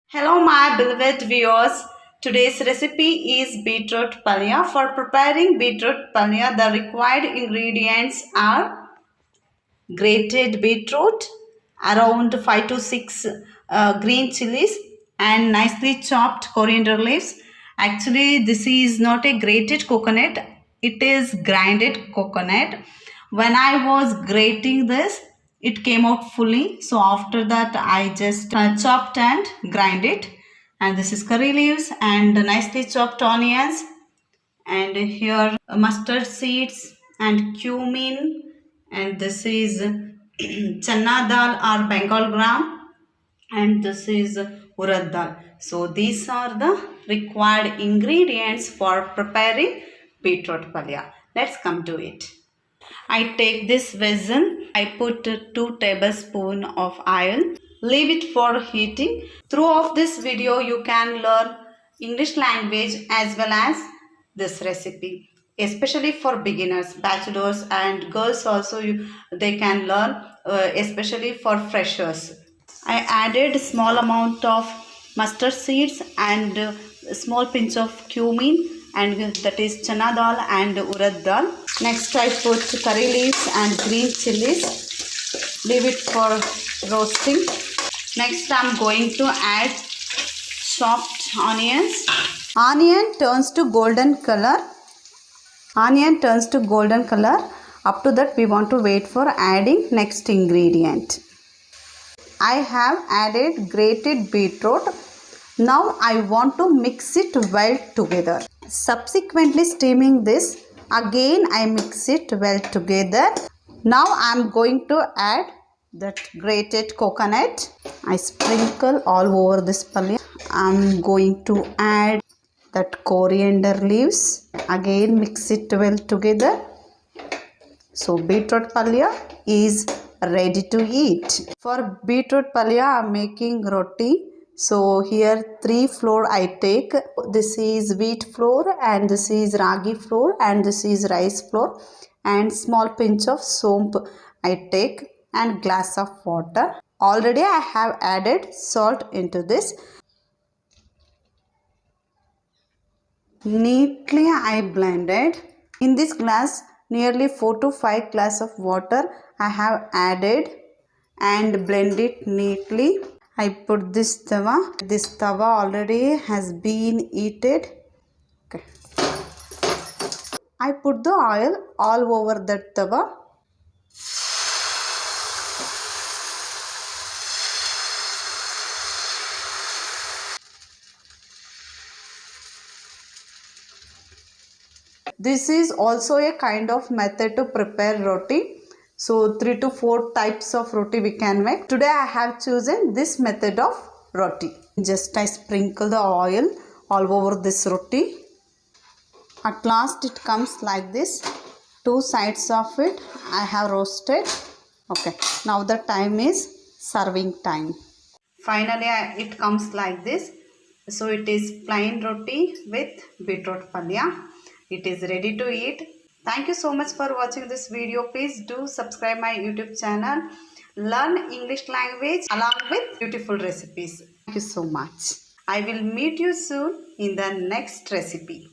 Hello my beloved viewers. Today's recipe is beetroot palya. For preparing beetroot palya, the required ingredients are grated beetroot, around 5 to 6 green chilies and nicely chopped coriander leaves. Actually, this is not a grated coconut, it is grinded coconut. When I was grating this, it came out fully. So after that, I just chopped and grind it. And this is curry leaves and nicely chopped onions, and here mustard seeds and cumin, and this is chana dal or bengal gram, and this is urad dal. So these are the required ingredients for preparing beetroot palya. Let's come to it. I take this vessel, I put 2 tablespoons of oil, leave it for heating. Throughout this video you can learn English language as well as this recipe, especially for beginners, bachelors and girls also they can learn, especially for freshers. I added small amount of mustard seeds and small pinch of cumin, and that is chana dal and urad dal. Next I put curry leaves and green chilies. Leave it for roasting. Next I'm going to add chopped onions. Onion turns to golden color. Onion turns to golden color. Up to that we want to wait for adding next ingredient. I have added grated beetroot. Now I want to mix it well together. Subsequently steaming this, again I mix it well together. Now I am going to add that grated coconut. I sprinkle all over this palya. I am going to add that coriander leaves. Again mix it well together. So beetroot palya is ready to eat. For beetroot palya I am making roti. So here 3 flour I take. This is wheat flour and this is ragi flour and this is rice flour, and small pinch of soap I take, and glass of water. Already I have added salt into this. Neatly I blended. In this glass nearly 4 to 5 glass of water I have added and blend it neatly. I put this tawa. This tawa already has been heated. Okay. I put the oil all over that tawa. This is also a kind of method to prepare roti. So 3 to 4 types of roti we can make. Today I have chosen this method of roti. Just I sprinkle the oil all over this roti. At last it comes like this. 2 sides of it I have roasted. Okay, now the time is serving time. Finally it comes like this. So it is plain roti with beetroot palya. It is ready to eat. Thank you so much for watching this video. Please do subscribe my YouTube channel. Learn English language along with beautiful recipes. Thank you so much. I will meet you soon in the next recipe.